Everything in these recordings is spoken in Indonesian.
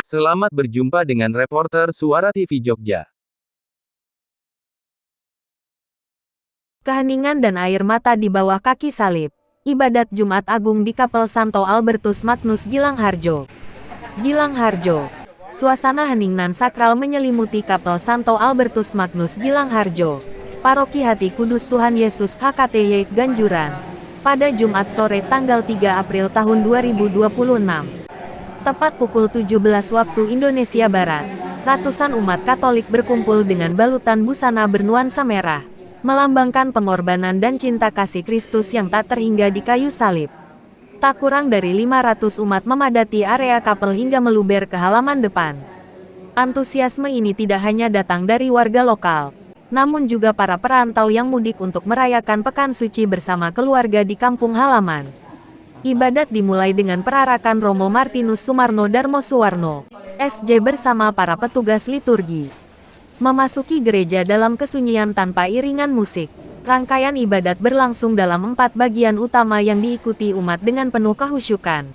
Selamat berjumpa dengan reporter Suara TV Jogja. Keheningan dan air mata di bawah kaki salib. Ibadat Jumat Agung di Kapel Santo Albertus Magnus Gilangharjo. Gilangharjo. Suasana hening nan sakral menyelimuti Kapel Santo Albertus Magnus Gilangharjo, Paroki Hati Kudus Tuhan Yesus HKTY Ganjuran, pada Jumat sore tanggal 3 April tahun 2026. Tepat pukul 17 waktu Indonesia Barat, ratusan umat Katolik berkumpul dengan balutan busana bernuansa merah, melambangkan pengorbanan dan cinta kasih Kristus yang tak terhingga di kayu salib. Tak kurang dari 500 umat memadati area kapel hingga meluber ke halaman depan. Antusiasme ini tidak hanya datang dari warga lokal, namun juga para perantau yang mudik untuk merayakan Pekan Suci bersama keluarga di kampung halaman. Ibadat dimulai dengan perarakan Romo Martinus Sumarno Darmo Suwarno, SJ bersama para petugas liturgi. Memasuki gereja dalam kesunyian tanpa iringan musik, rangkaian ibadat berlangsung dalam 4 bagian utama yang diikuti umat dengan penuh kehusyukan.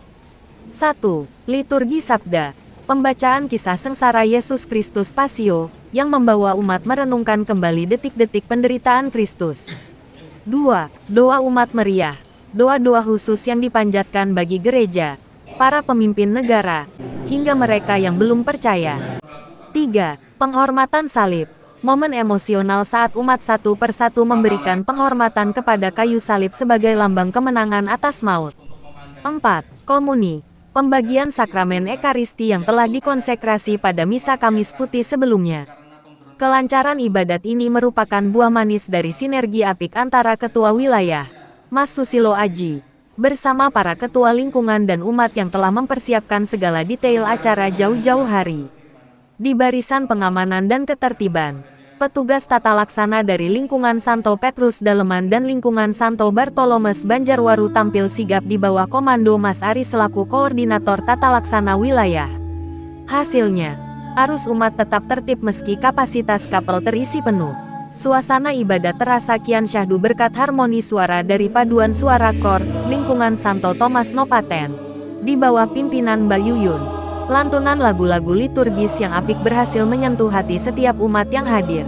1. Liturgi Sabda, pembacaan kisah sengsara Yesus Kristus Pasio, yang membawa umat merenungkan kembali detik-detik penderitaan Kristus. 2. Doa umat meriah, doa-doa khusus yang dipanjatkan bagi gereja, para pemimpin negara, hingga mereka yang belum percaya. 3. Penghormatan salib, momen emosional saat umat satu persatu memberikan penghormatan kepada kayu salib sebagai lambang kemenangan atas maut. 4. Komuni, pembagian sakramen Ekaristi yang telah dikonsekrasi pada Misa Kamis Putih sebelumnya. Kelancaran ibadat ini merupakan buah manis dari sinergi apik antara Ketua Wilayah, Mas Susilo Aji, bersama para ketua lingkungan dan umat yang telah mempersiapkan segala detail acara jauh-jauh hari. Di barisan pengamanan dan ketertiban, petugas tata laksana dari lingkungan Santo Petrus Daleman dan lingkungan Santo Bartolomes Banjarwaru tampil sigap di bawah komando Mas Ari selaku koordinator tata laksana wilayah. Hasilnya, arus umat tetap tertib meski kapasitas kapel terisi penuh. Suasana ibadat terasa kian syahdu berkat harmoni suara dari paduan suara kor lingkungan Santo Thomas Nopaten, di bawah pimpinan Mbak Yuyun. Lantunan lagu-lagu liturgis yang apik berhasil menyentuh hati setiap umat yang hadir.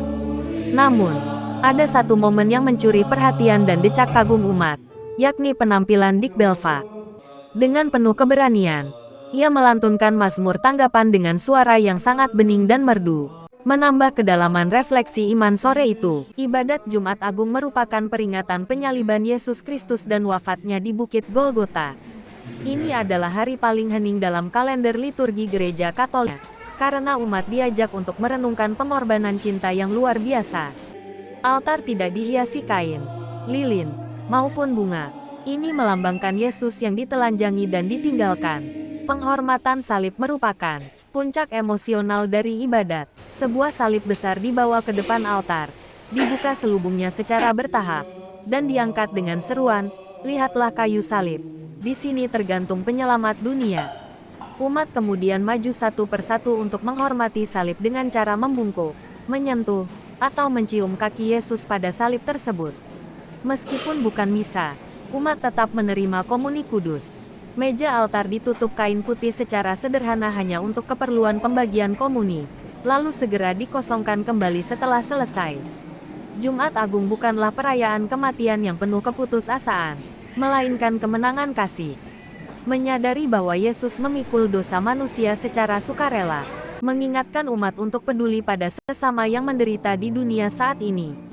Namun, ada satu momen yang mencuri perhatian dan decak kagum umat, yakni penampilan Dik Belva. Dengan penuh keberanian, ia melantunkan mazmur tanggapan dengan suara yang sangat bening dan merdu, menambah kedalaman refleksi iman sore itu. Ibadat Jumat Agung merupakan peringatan penyaliban Yesus Kristus dan wafatnya di Bukit Golgota. Ini adalah hari paling hening dalam kalender liturgi gereja Katolik, karena umat diajak untuk merenungkan pengorbanan cinta yang luar biasa. Altar tidak dihiasi kain, lilin, maupun bunga. Ini melambangkan Yesus yang ditelanjangi dan ditinggalkan. Penghormatan salib merupakan puncak emosional dari ibadat. Sebuah salib besar dibawa ke depan altar, dibuka selubungnya secara bertahap, dan diangkat dengan seruan, "Lihatlah kayu salib. Di sini tergantung penyelamat dunia." Umat kemudian maju satu persatu untuk menghormati salib dengan cara membungkuk, menyentuh, atau mencium kaki Yesus pada salib tersebut. Meskipun bukan misa, umat tetap menerima komuni kudus. Meja altar ditutup kain putih secara sederhana hanya untuk keperluan pembagian komuni, lalu segera dikosongkan kembali setelah selesai. Jumat Agung bukanlah perayaan kematian yang penuh keputusasaan, melainkan kemenangan kasih. Menyadari bahwa Yesus memikul dosa manusia secara sukarela, mengingatkan umat untuk peduli pada sesama yang menderita di dunia saat ini.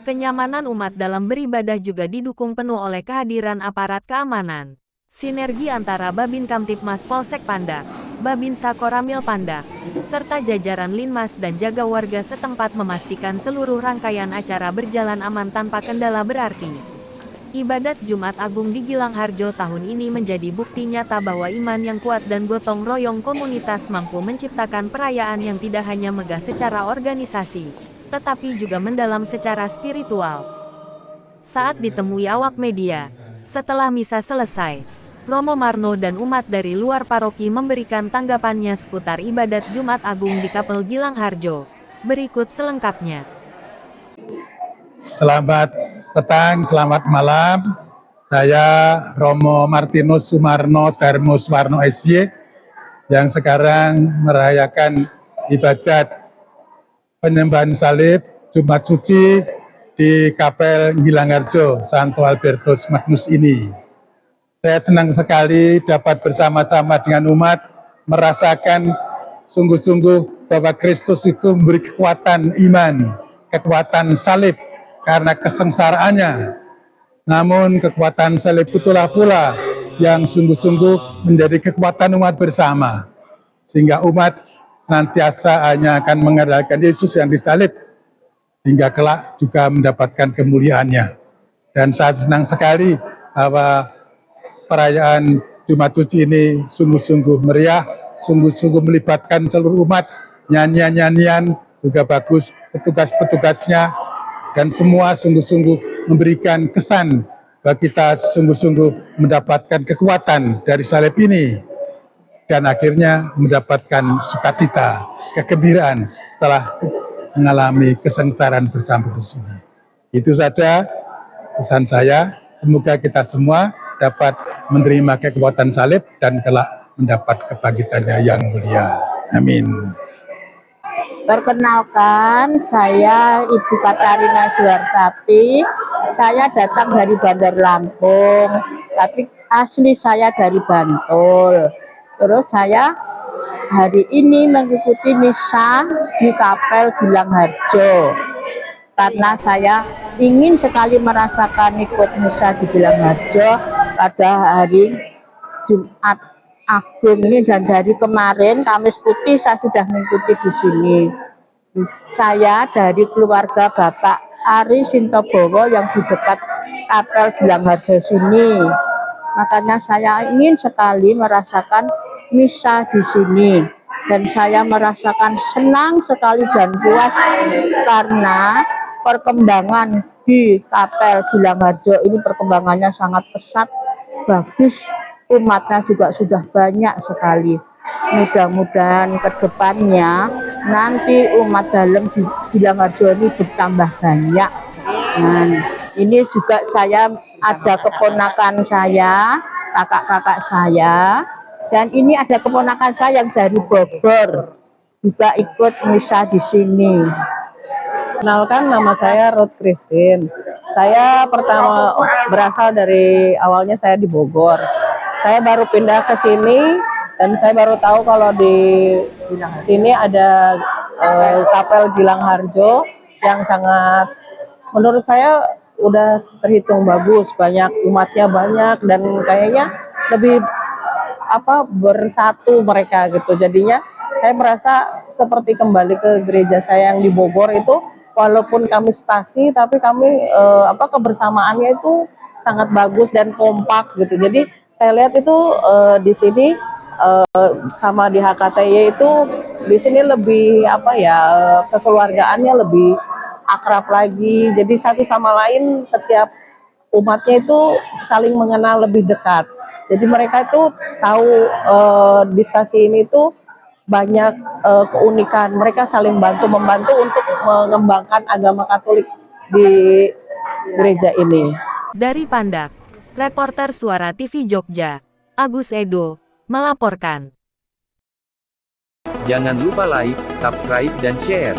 Kenyamanan umat dalam beribadah juga didukung penuh oleh kehadiran aparat keamanan. Sinergi antara Babin Kamtipmas Polsek Pandak, Babinsa Koramil Pandak, serta jajaran Linmas dan jaga warga setempat memastikan seluruh rangkaian acara berjalan aman tanpa kendala berarti. Ibadat Jumat Agung di Gilangharjo tahun ini menjadi bukti nyata bahwa iman yang kuat dan gotong royong komunitas mampu menciptakan perayaan yang tidak hanya megah secara organisasi, tetapi juga mendalam secara spiritual. Saat ditemui awak media, setelah misa selesai, Romo Marno dan umat dari luar paroki memberikan tanggapannya seputar ibadat Jumat Agung di Kapel Gilangharjo. Berikut selengkapnya. Selamat petang, selamat malam. Saya Romo Martinus Sumarno Darmo Suwarno SY yang sekarang merayakan ibadat penyembahan salib Jumat Suci di Kapel Gilangharjo Santo Albertus Magnus ini. Saya senang sekali dapat bersama-sama dengan umat merasakan sungguh-sungguh bahwa Kristus itu memberi kekuatan iman, kekuatan salib karena kesengsaraannya. Namun kekuatan salib itulah pula yang sungguh-sungguh menjadi kekuatan umat bersama. Sehingga umat senantiasa hanya akan mengandalkan Yesus yang disalib, hingga kelak juga mendapatkan kemuliaannya. Dan saya senang sekali bahwa perayaan Jumat Suci ini sungguh-sungguh meriah, sungguh-sungguh melibatkan seluruh umat, nyanyian-nyanyian juga bagus, petugas-petugasnya, dan semua sungguh-sungguh memberikan kesan bahwa kita sungguh-sungguh mendapatkan kekuatan dari salib ini, dan akhirnya mendapatkan sukacita, kegembiraan setelah mengalami kesengsaraan bersama di sini. Itu saja pesan saya. Semoga kita semua dapat menerima kekuatan salib dan kelak mendapat kebangkitannya yang mulia. Amin. Perkenalkan, saya Ibu Katarina Suhartati. Saya datang dari Bandar Lampung, tapi asli saya dari Bantul. Terus saya hari ini mengikuti misa di Kapel Gilangharjo karena saya ingin sekali merasakan ikut misa di Gilangharjo pada hari Jumat Agung ini, dan dari kemarin Kamis Putih saya sudah mengikuti di sini. Saya dari keluarga Bapak Ari Sintobowo yang di dekat Kapel Gilangharjo sini. Makanya saya ingin sekali merasakan misa di sini, dan saya merasakan senang sekali dan puas karena perkembangan di Kapel Gilangharjo ini perkembangannya sangat pesat, bagus, umatnya juga sudah banyak sekali. Mudah-mudahan ke depannya nanti umat dalam di Gilangharjo ini bertambah banyak. Nah, ini juga saya ada keponakan saya, kakak-kakak saya, dan ini ada keponakan saya yang dari Bogor juga ikut misa di sini. Kenalkan, nama saya Ruth Christine. Saya pertama berasal dari awalnya saya di Bogor. Saya baru pindah ke sini dan saya baru tahu kalau di sini ada Kapel Gilangharjo yang sangat, menurut saya udah terhitung bagus, banyak umatnya banyak dan kayaknya lebih bersatu mereka gitu. Jadinya saya merasa seperti kembali ke gereja saya yang di Bogor itu, walaupun kami stasi tapi kami kebersamaannya itu sangat bagus dan kompak gitu. Jadi saya lihat itu di sini sama di HKTY itu di sini lebih kekeluargaannya lebih akrab lagi. Jadi satu sama lain, setiap umatnya itu saling mengenal lebih dekat. Jadi mereka itu tahu di stasi ini tuh banyak keunikan. Mereka saling membantu untuk mengembangkan agama Katolik di gereja ini. Dari Pandak, reporter Suara TV Jogja, Agus Edo, melaporkan. Jangan lupa like, subscribe, dan share.